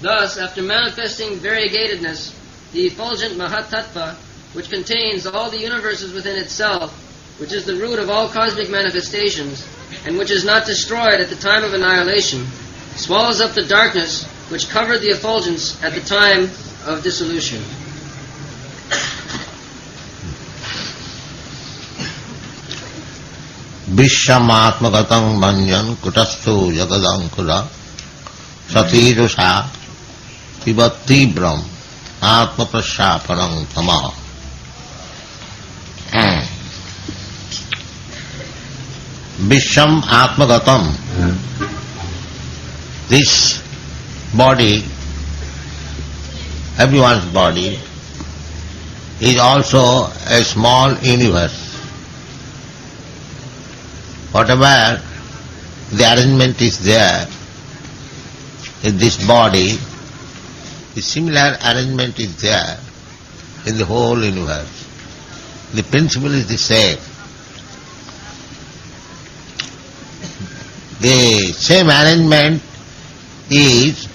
Thus, after manifesting variegatedness, the effulgent Mahatattva, which contains all the universes within itself, which is the root of all cosmic manifestations, and which is not destroyed at the time of annihilation, swallows up the darkness which covered the effulgence at the time of dissolution. Vishyamatmagatam banjan kutastu jagadankura satirusha pibatti brahm atma prasyaparang tama. Vishyam atmagatam. This body, everyone's body, is also a small universe. Whatever the arrangement is there in this body, the similar arrangement is there in the whole universe. The principle is the same. The same arrangement is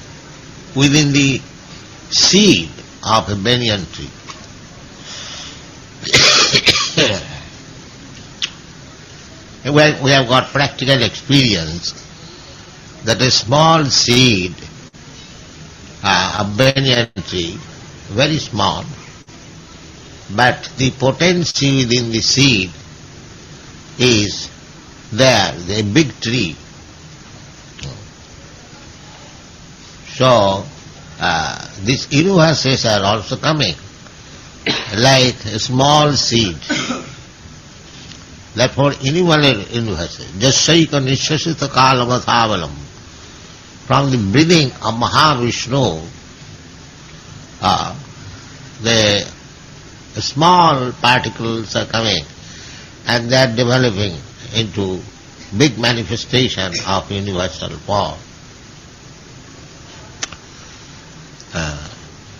within the seed of a banyan tree. Well, we have got practical experience that a small seed of banyan tree, very small, but the potency within the seed is there, a big tree. So, these universes are also coming like a small seed. Therefore, innumerable universes, jasaika nishasita kalamatavalam, from the breathing of Mahavishnu, the small particles are coming and they are developing into big manifestation of universal form.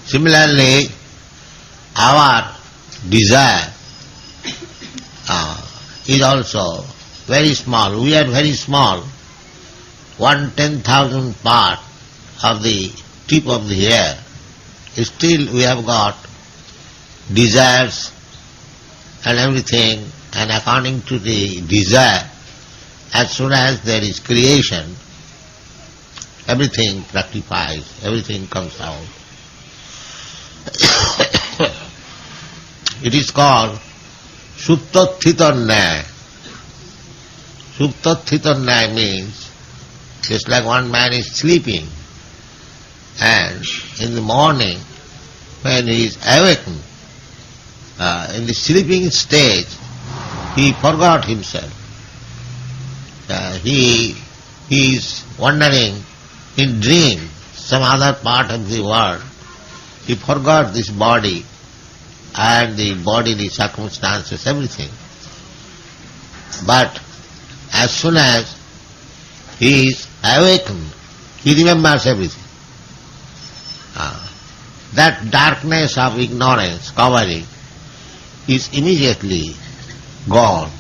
Similarly, our desire is also very small. We are very small, 1/10,000th part of the tip of the hair. Still we have got desires and everything, and according to the desire, as soon as there is creation, everything fructifies, everything comes out. It is called Suptathitannaya. Suptathitannaya means just like one man is sleeping, and in the morning when he is awakened, in the sleeping stage, he forgot himself. He is wandering in dream, some other part of the world. He forgot this body and the bodily circumstances, everything. But as soon as he is awakened, he remembers everything. That darkness of ignorance covering is immediately gone.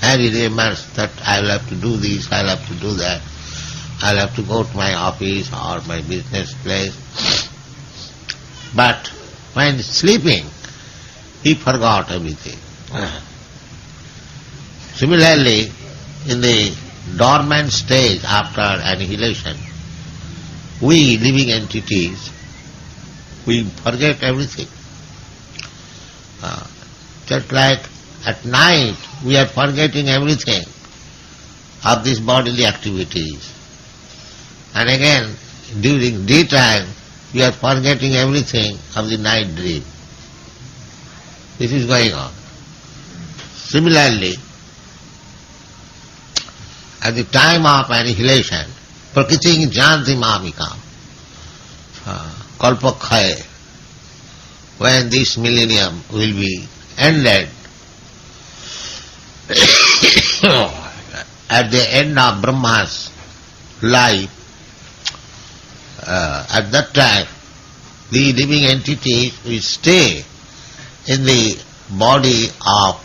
And he remembers that I will have to do this, I will have to do that, I will have to go to my office or my business place. But when sleeping, he forgot everything. Similarly, in the dormant stage after annihilation, we living entities, we forget everything. Just like at night, we are forgetting everything of these bodily activities. And again, during daytime, we are forgetting everything of the night dream. This is going on. Similarly, at the time of annihilation, prakriti janti mamikam, kalpakkhaye, when this millennium will be ended, at the end of Brahma's life, at that time, the living entities will stay in the body of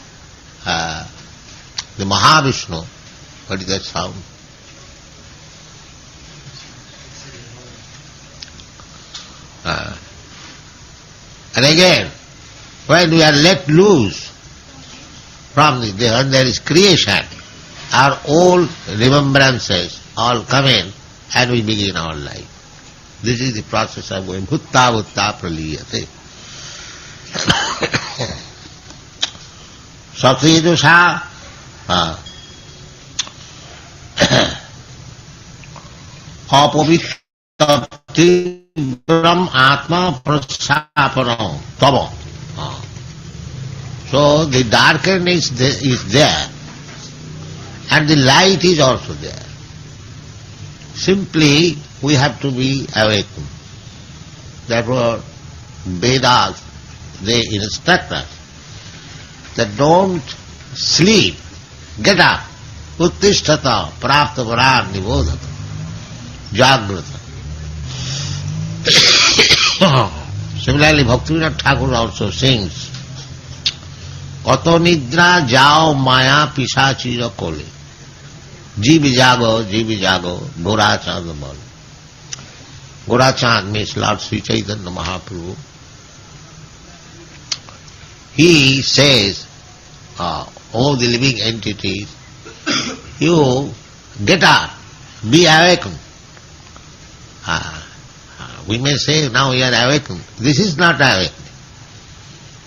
the Mahavishnu. What is that sound? And again, when we are let loose from when there is creation, our old remembrances all come in and we begin our life. This is the process of going bhutta bhutta praliyate. Satyedusha apavitati brahm atma prasapanam tava. So the darkness is there and the light is also there. Simply we have to be awakened. Therefore Vedas, they instruct us that don't sleep, get up, uttishtata prapta varan nibodhata, jagrata. Similarly, Bhaktivinoda Thakur also sings, Kato nidra jao maya pisachira kole, jivi jago, Gorachand bol. Gorachand means Lord Sri Chaitanya Mahaprabhu. He says, all the living entities, you get up, be awakened. We may say, now we are awakened. This is not awakening.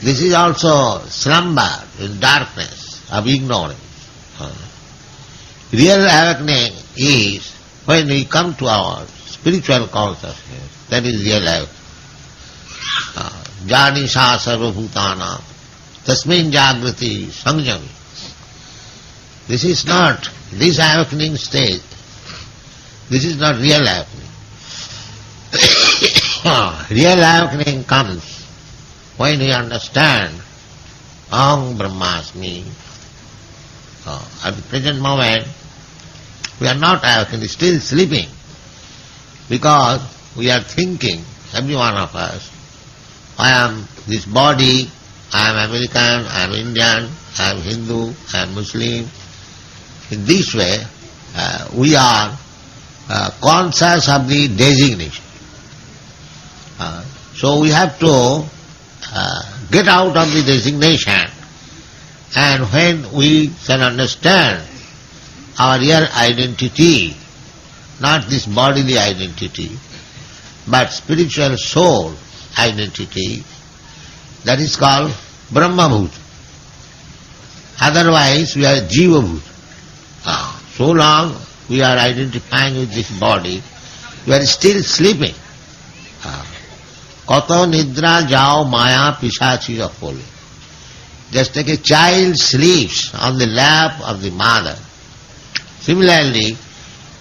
This is also slumber in darkness of ignorance. Real awakening is when we come to our spiritual consciousness. That is real awakening. Jani sa sarva bhutana tasmin jagrati sanjami. This is not, this awakening stage, this is not real awakening. Real awakening comes when we understand Aham Brahmasmi. At the present moment, we are not awakened, still sleeping, because we are thinking, every one of us, I am this body, I am American, I am Indian, I am Hindu, I am Muslim. In this way, we are conscious of the designation. So we have to get out of the designation, and when we can understand our real identity, not this bodily identity, but spiritual soul identity, that is called Brahma Bhuta. Otherwise we are Jiva Bhuta. So long we are identifying with this body, we are still sleeping. Kato nidra jao maya pisachira pole. Just like a child sleeps on the lap of the mother, similarly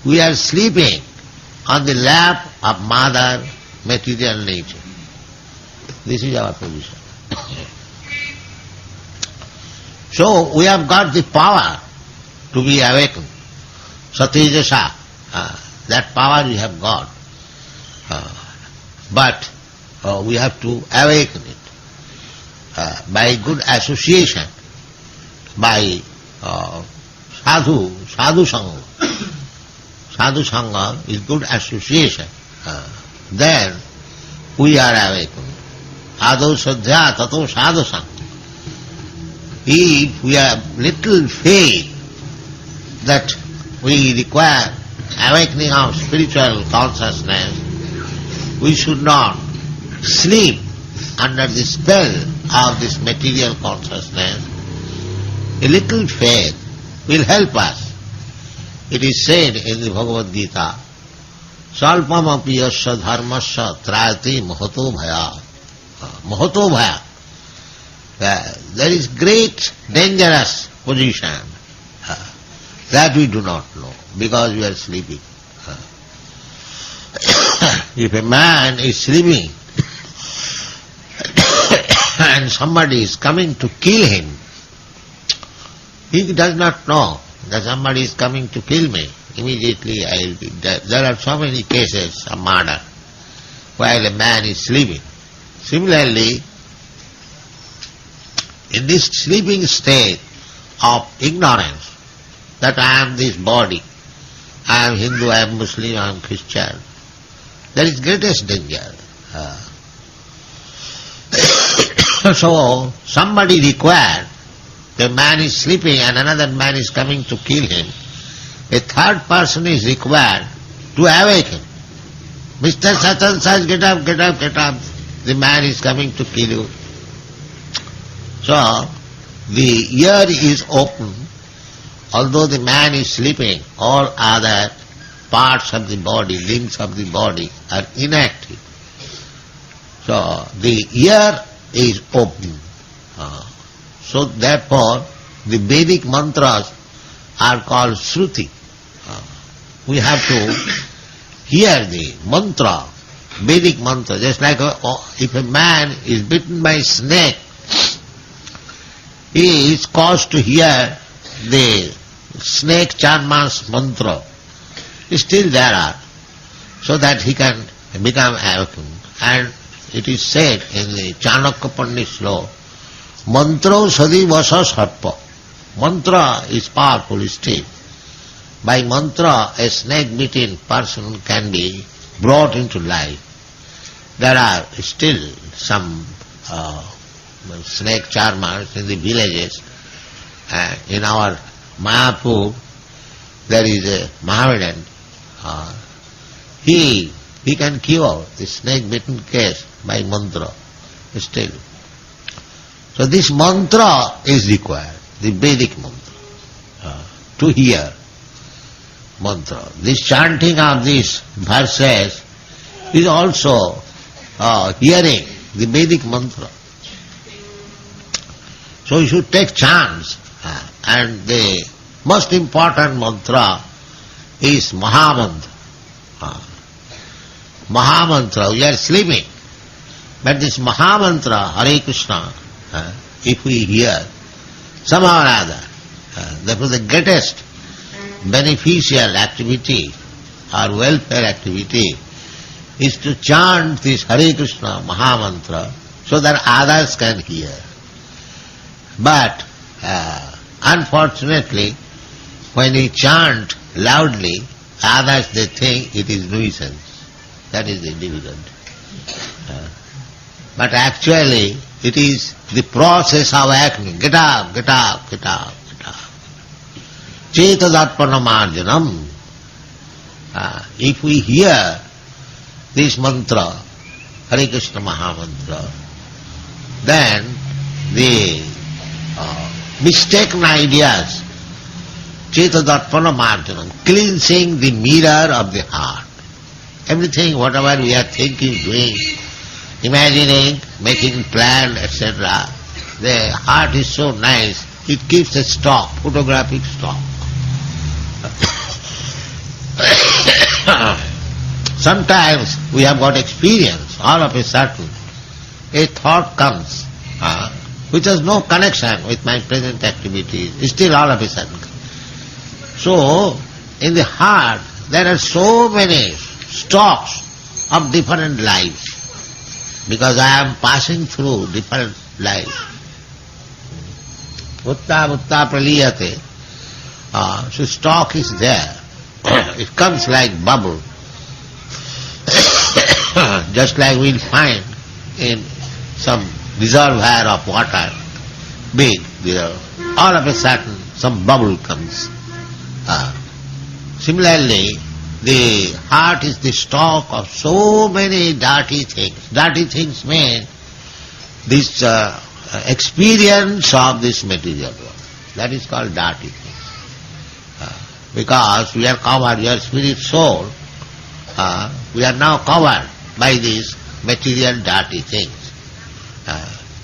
we are sleeping on the lap of mother material nature. This is our position. So we have got the power to be awakened. Satejasa, that power we have got. But we have to awaken it by good association, by sadhu sangha. Sadhu sangha is good association. Then we are awakened. Ado sadhya tato sadhu sangha. If we have little faith that we require awakening of spiritual consciousness, we should not sleep under the spell of this material consciousness. A little faith will help us. It is said in the Bhagavad Gita, Salpam api yasya dharmasya trayati mahato bhaya. Mahato bhaya. There is great dangerous position that we do not know because we are sleeping. If a man is sleeping and somebody is coming to kill him, he does not know that somebody is coming to kill me. Immediately I will be dead. There are so many cases of murder while a man is sleeping. Similarly, in this sleeping state of ignorance, that I am this body, I am Hindu, I am Muslim, I am Christian, there is greatest danger. So somebody required, the man is sleeping and another man is coming to kill him. A third person is required to awaken. Mr. Such and such, get up, get up, get up. The man is coming to kill you. So the ear is open, although the man is sleeping, all other parts of the body, limbs of the body are inactive. So the ear is open. So therefore the Vedic mantras are called Shruti. We have to hear the mantra, Vedic mantra, just like if a man is bitten by a snake, he is caused to hear the snake charmas mantra. Still there are, so that he can become awakened. And it is said in the Chanakya Pandit's law, mantra sadi vasa sarpa. Mantra is powerful still. By mantra, a snake-bitten person can be brought into life. There are still some snake charmers in the villages. In our Mayapur, there is a Mahavidan. He can cure the snake-bitten case by mantra still. So this mantra is required, the Vedic mantra, to hear mantra. This chanting of these verses is also hearing the Vedic mantra. So you should take chance, and the most important mantra is Mahamantra. Mahamantra, we are sleeping, but this Mahamantra, Hare Krishna, if we hear somehow or other, therefore the greatest beneficial activity or welfare activity is to chant this Hare Krishna Mahamantra so that others can hear. But unfortunately, when we chant loudly, others they think it is nuisance. That is the difficulty. But actually, it is the process of acting. Get up, get up, get up, get up. Chetadatpana marjanam. If we hear this mantra, Hare Krishna Mahamantra, then the mistaken ideas, Chetadatpana marjanam, cleansing the mirror of the heart. Everything, whatever we are thinking, doing, imagining, making plan, etc., the heart is so nice, it keeps a stock, photographic stock. Sometimes we have got experience, all of a sudden, a thought comes, which has no connection with my present activities, still all of a sudden. So, in the heart, there are so many stocks of different lives, because I am passing through different lives. Utta mutta praliyate. So stock is there. It comes like bubble. Just like we'll find in some reservoir of water, big, all of a sudden some bubble comes. Similarly, the heart is the stock of so many dirty things. Dirty things mean this experience of this material world. That is called dirty things. Because we are covered, we are spirit soul, we are now covered by these material dirty things.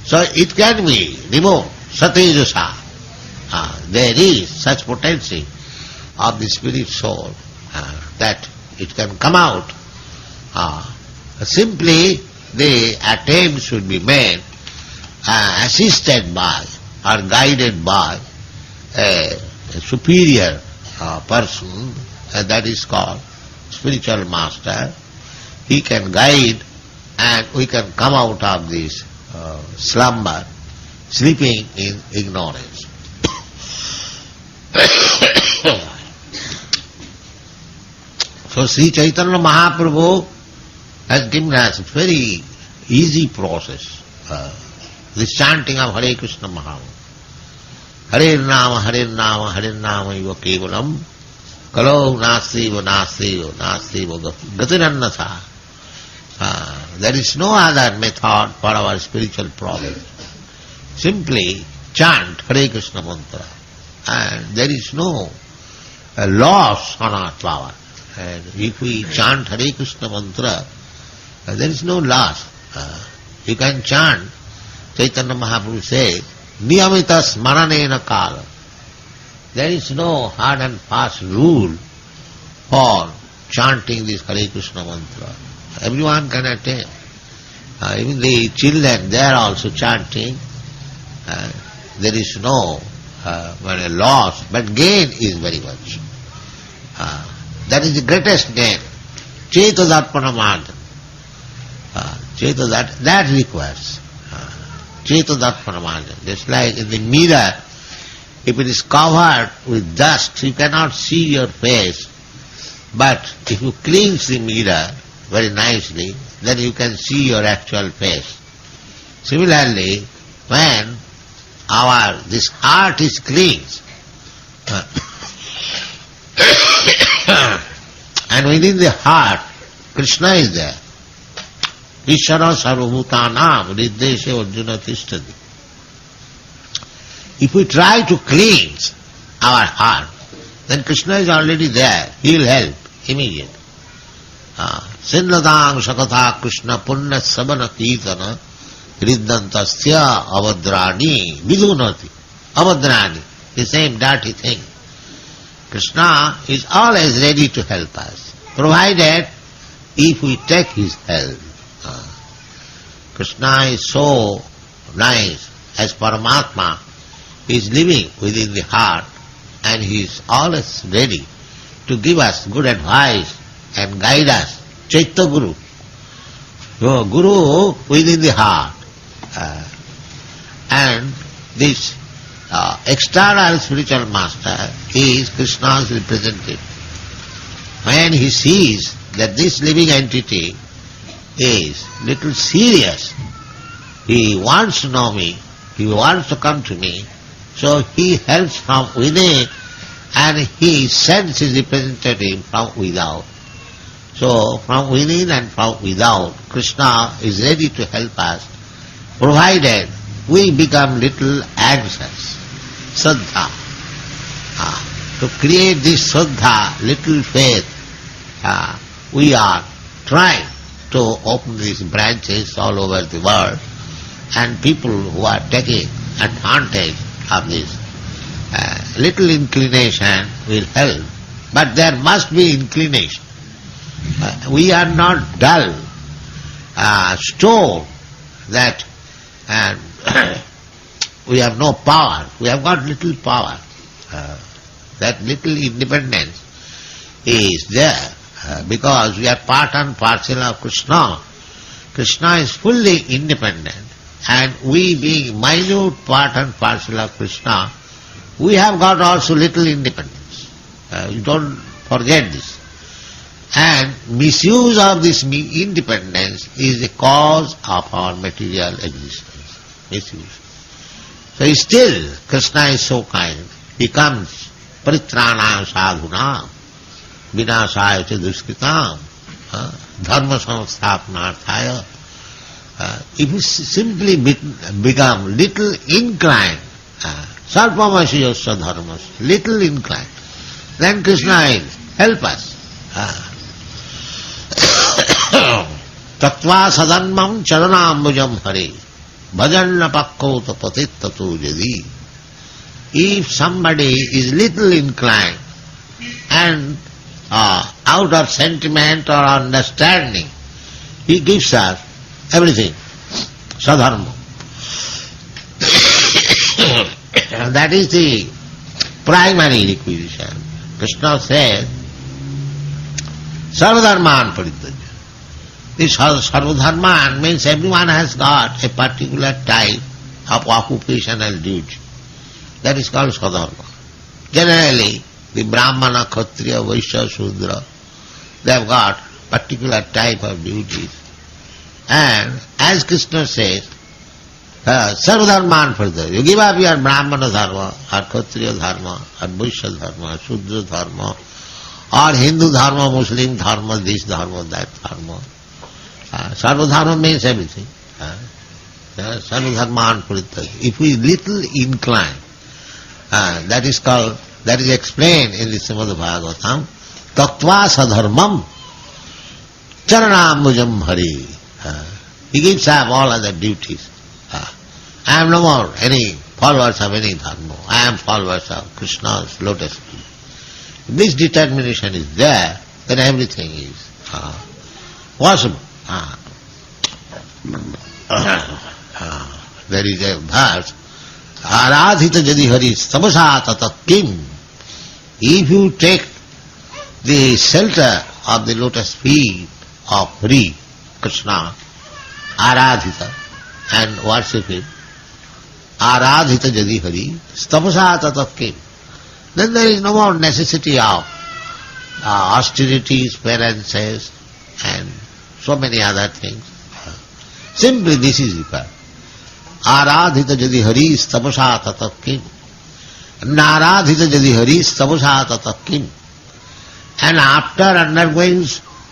So it can be removed, satejasa. There is such potency of the spirit soul that it can come out. Simply the attempt should be made, assisted by or guided by a superior person, that is called spiritual master. He can guide and we can come out of this slumber, sleeping in ignorance. So Sri Chaitanya Mahaprabhu has given us a very easy process. This chanting of Hare Krishna Mahamantra. Hare Nama, Hare Nama, Hare Nama iva kevalam, kalo nastiva, nastiva, nastiva gatirannatha. There is no other method for our spiritual problem. Simply chant Hare Krishna mantra, and there is no loss on our power. And if we chant Hare Krishna mantra, there is no loss. You can chant, Chaitanya Mahaprabhu says, Niyamita smaranena kala. There is no hard and fast rule for chanting this Hare Krishna mantra. Everyone can attain. Even the children, they are also chanting. There is no loss, but gain is very much. That is the greatest gain. Chetadarpanamadana. That requires. Chetadarpanamadana. Just like in the mirror, if it is covered with dust, you cannot see your face. But if you cleanse the mirror very nicely, then you can see your actual face. Similarly, when this heart is cleansed, and within the heart, Krishna is there. Ishvara sarvabhutanam riddeshe arjuna tishtati. If we try to cleanse our heart, then Krishna is already there. He will help immediately. Sindlatang sakatha Krishna punna sabana kirtana riddantasya avadrani vidunati. Avadrani, the same dirty thing. Krishna is always ready to help us, provided if we take his help. Krishna is so nice, as Paramatma, he is living within the heart, and he is always ready to give us good advice and guide us. Chaitya Guru. Guru within the heart. And this external spiritual master is Krishna's representative. When he sees that this living entity is little serious, he wants to know me, he wants to come to me, so he helps from within and he sends his representative from without. So from within and from without, Krishna is ready to help us, provided we become little anxious. Saddha. To create this saddha, little faith, we are trying to open these branches all over the world, and people who are taking advantage of this little inclination will help. But there must be inclination. We are not dull, stone that we have no power. We have got little power. That little independence is there because we are part and parcel of Krishna. Krishna is fully independent, and we being minute part and parcel of Krishna, we have got also little independence. You don't forget this. And misuse of this independence is the cause of our material existence. Misuse. So still, Krishna is so kind. He comes, paritranaya sadhunam, vinasaya cha duskritam, dharma samsthapanarthaya. If you simply become little inclined, sarvamasi yasya dharmas, little inclined, then Krishna will help us. Tattva sadanmam charanambujam hare bhajanna pakkota patittatu jadi. If somebody is little inclined and out of sentiment or understanding, he gives us everything, sadharma. That is the primary requisition. Krishna says, sarvadharman parityaja. This sarvadharman means everyone has got a particular type of occupational duty. That is called sadharma. Generally, the Brahmana, Kshatriya, Vaishya, Shudra, they have got particular type of duties. And as Krishna says, Sarvadharman Pradha. You give up your Brahmana dharma, or Kshatriya dharma, or Vaishya dharma, or Shudra dharma, or Hindu dharma, Muslim dharma, this dharma, that dharma. Sarvadharma means everything. Sarvadharman Pradha. If we little incline, that is explained in the Srimad Bhagavatam, Tattva sadharmam charanambujam hari. He gives up all other duties. I am no more any followers of any dharma. I am followers of Krishna's lotus feet. If this determination is there, then everything is possible. There is a verse, Aradhita jadi hari sabasa tata kim. If you take the shelter of the lotus feet of Hari, Krishna, Aradhita, and worship him, Aradhita jadi hari, tapasa tata kim. Then there is no more necessity of austerities, penances, and so many other things. Simply this is required. Aradhita jadi hari, tapasa tata kim. Naradhita jadi hari, tapasa tata kim. And after undergoing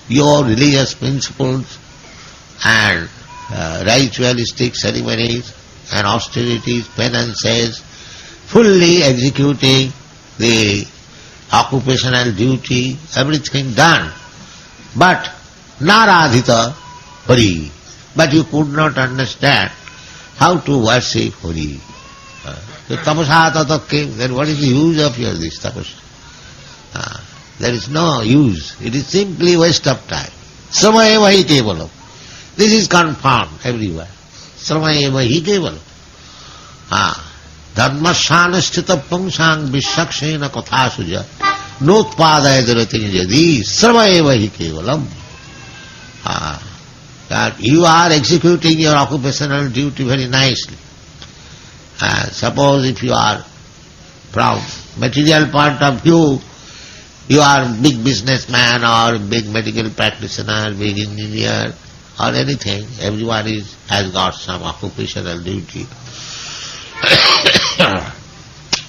your religious principles and ritualistic ceremonies and austerities, penances, fully executing the occupational duty, everything done. But Naradhita Hari. But you could not understand how to worship Hari. The tapasa tata kim, then what is the use of your this tapasa? There is no use. It is simply waste of time. Sabha eva hi kevalam. This is confirmed everywhere. Sabha eva hi kevalam. Dharmashanasthita pungsang vishakshena kathasuja notpadayadaratin jadi sabha eva hi kevalam. That you are executing your occupational duty very nicely. Suppose if you are from material point of view, you are big businessman or big medical practitioner, big engineer or anything. Everyone has got some occupational duty.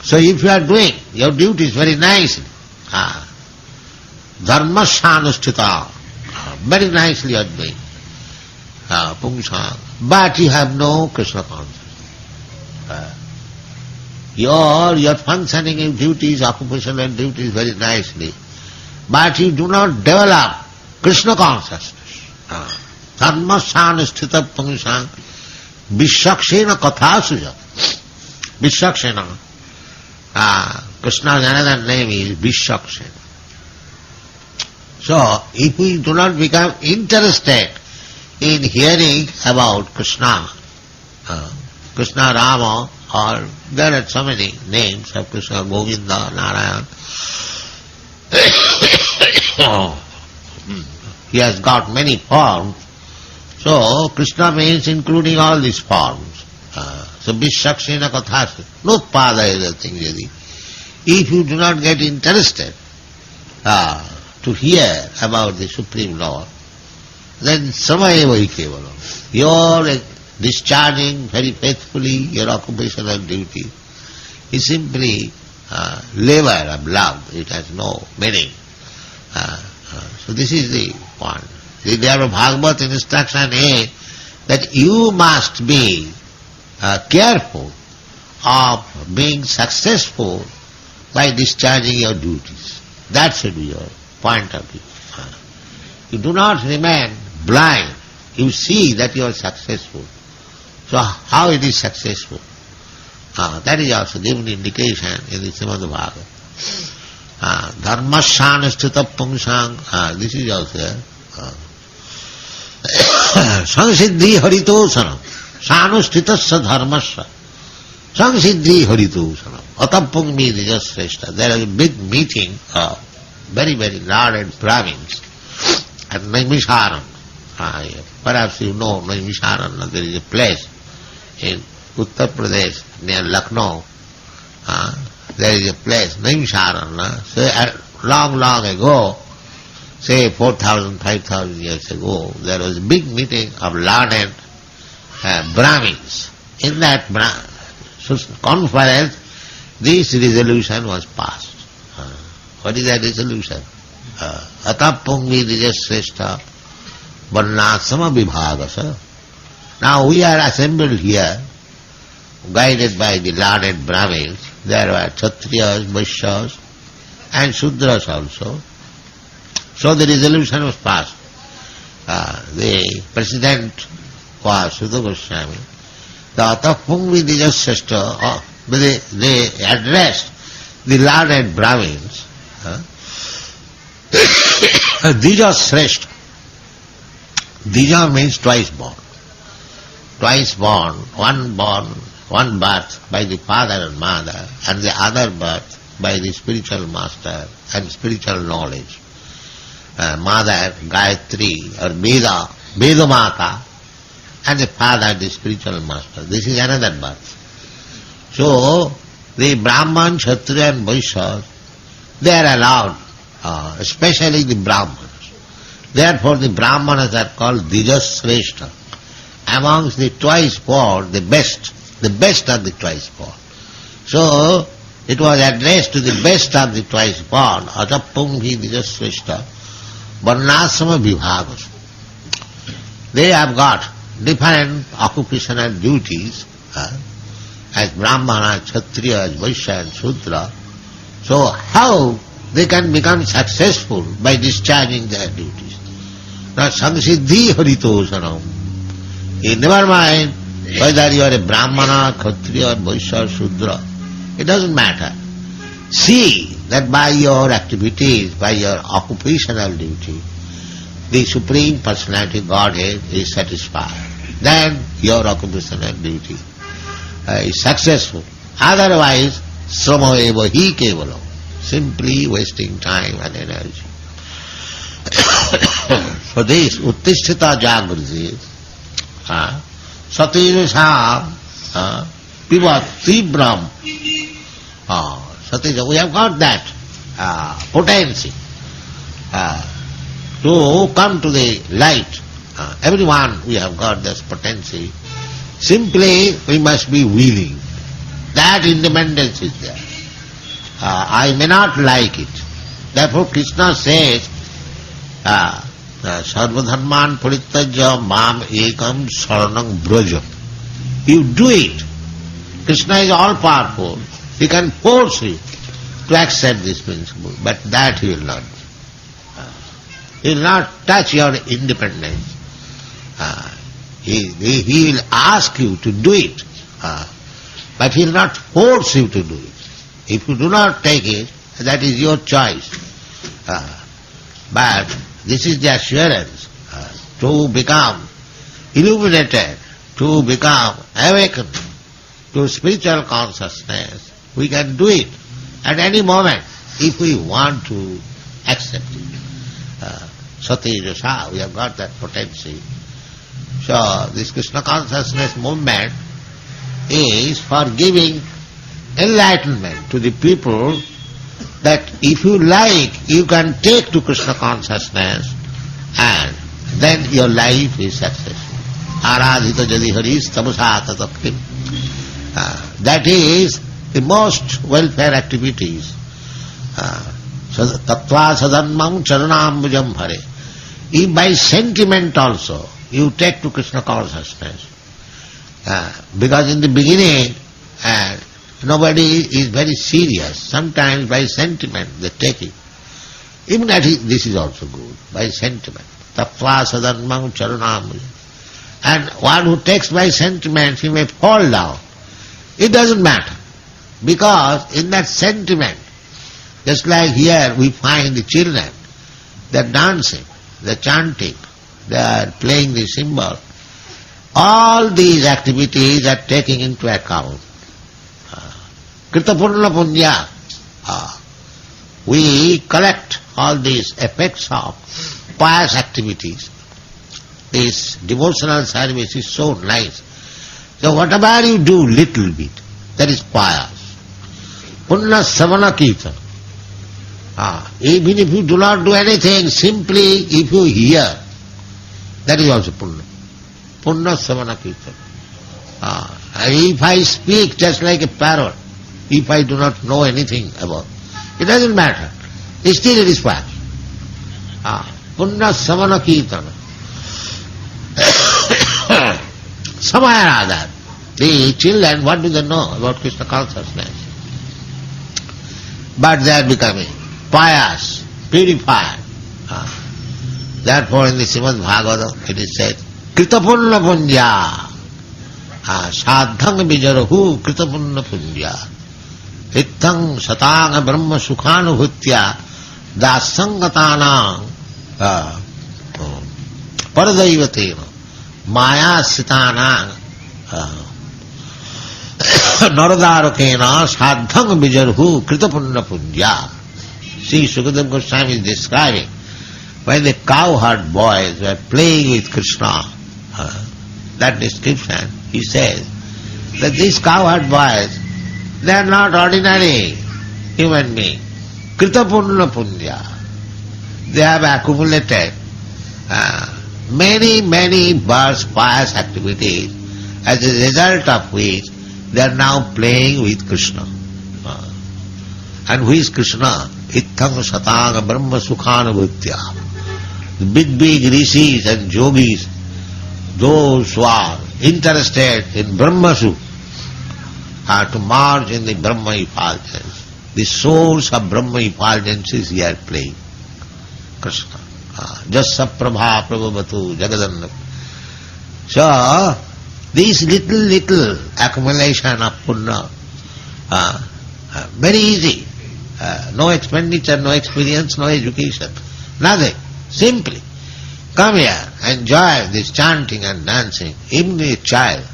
So if you are doing your duties very nicely, dharmashanusthita, very nicely you are doing, but you have no Krishna consciousness. Your functioning in duties, occupational duties very nicely, but you do not develop Krishna consciousness. Dharmashanusthita pungsang vishakshena kathasuja. Vishakshena. Krishna's another name is Vishakshena. So, if we do not become interested in hearing about Krishna, Krishna Rama, or there are so many names of Krishna, Govinda, Narayan. He has got many forms. So Krishna means including all these forms. So Vishakshena kathasa, notpadaya thing jadi. If you do not get interested to hear about the Supreme Lord, then samaya hi kevalam. Your discharging very faithfully your occupational duty is simply labor of love. It has no meaning. So this is the point. The Yadav Bhagavad instruction is that you must be careful of being successful by discharging your duties. That should be your point of view. You do not remain blind. You see that you are successful. So how it is successful? That is also given indication in the Srimad Bhagavatam. Dharmashanusthita pungsang, this is also Samsiddhi haritosanam. Sanusthitassa dharmasya. Samsiddhi haritosanam. Atapung nijasreshta. There is a big meeting of very, very learned Brahmins at Naimisharan. Perhaps you know Naimisharan, there is a place in Uttar Pradesh near Lucknow. There is a place, Naimisharan. So long, long ago, say 4,000, 5,000 years ago, there was a big meeting of learned Brahmins. In that conference, this resolution was passed. What is that resolution? Atapungvi Dijasreshta Varnasama Vibhagasa. Now we are assembled here, guided by the learned Brahmins. There were Kshatriyas, Vaishyas and Shudras also. So the resolution was passed. The president was Sudha Goswami. The Atapungvi Dijasreshta, they addressed the learned Brahmins. Dija Sreshta. Dija means twice born. Twice born, one birth by the father and mother, and the other birth by the spiritual master and spiritual knowledge. Mother, Gayatri or Veda Mata, and the father, the spiritual master. This is another birth. So, the Brahman, Kshatriya and Vaishyas, they are allowed, especially the Brahmanas. Therefore the Brahmanas are called Dijasreshta. Amongst the twice born, the best of the twice born. So, it was addressed to the best of the twice born, Atapunghi Dijasreshta, Varnasama Vibhagas. They have got different occupational duties, as Brahmana, Kshatriya, Vaishya and Shudra. So how they can become successful by discharging their duties? Now Samsiddhi Haritosanam. Never mind whether you are a Brahmana, Kshatriya, Vaishya, Shudra. It doesn't matter. See that by your activities, by your occupational duty, the Supreme Personality Godhead is satisfied. Then your occupational duty is successful. Otherwise, srama eva hi kevalam, simply wasting time and energy. So this uttisthita jagriti, satejasa piva tibram, sateja, we have got that potency to come to the light. Everyone, we have got this potency. Simply, we must be willing. That independence is there. I may not like it. Therefore, Krishna says, Sarvadharman Parityajya Mam Ekam Saranam Braja. You do it. Krishna is all powerful. He can force you to accept this principle, but that he will not. He will not touch your independence. He will ask you to do it, but he will not force you to do it. If you do not take it, that is your choice. But this is the assurance to become illuminated, to become awakened to spiritual consciousness. We can do it at any moment if we want to accept it. Satejasa, we have got that potency. So this Krishna consciousness movement is for giving enlightenment to the people that if you like, you can take to Krishna consciousness and then your life is successful. Aradhita jadi haris tamasa tatapkim. That is the most welfare activities. Tattva sadanmam charanambujam hare. If by sentiment also you take to Krishna consciousness, because in the beginning nobody is very serious. Sometimes by sentiment they take it. Even that this is also good, by sentiment. Tattva sadanmam charanambujam. And one who takes by sentiment, he may fall down. It doesn't matter, because in that sentiment, just like here we find the children, they are dancing, they are chanting, they are playing the cymbal. All these activities are taking into account. Kritapurna punya. We collect all these effects of pious activities. This devotional service is so nice. So whatever you do, little bit, that is pious. Punna savana kirtan. Even if you do not do anything, simply if you hear, that is also punya. Punya savana kirtan. If I speak just like a parrot, if I do not know anything about, it doesn't matter. Still it is fine. Punya savana kirtana. Samayarada. The children, what do they know about Krishna consciousness? But they are becoming pious, purified. Therefore in the Srimad Bhagavatam it is said, Kritapunna punya, sadhang vijarahu kritapunna punya, ittang satanga brahma sukhanubhutya, dasangatanang paradaivatena, maya sitanang naradarakena sadhang vijarahu kritapunna punya. See, Sukadeva Goswami is describing when the cowherd boys were playing with Krishna, that description, he says that these cowherd boys, they are not ordinary human beings. Kritapunna punya. They have accumulated many births, pious activities, as a result of which they are now playing with Krishna. And who is Krishna? Ittang satanga brahma sukhanubhutya. The big rishis and yogis, those who are interested in Brahmasu, are to merge in the Brahma effulgence. The source of Brahma effulgence is here playing. Krishna. Jassa prabha prabhavatu jagadanna. So, this little accumulation of punya, very easy. No expenditure, no experience, no education, nothing. Simply come here, enjoy this chanting and dancing. Even a child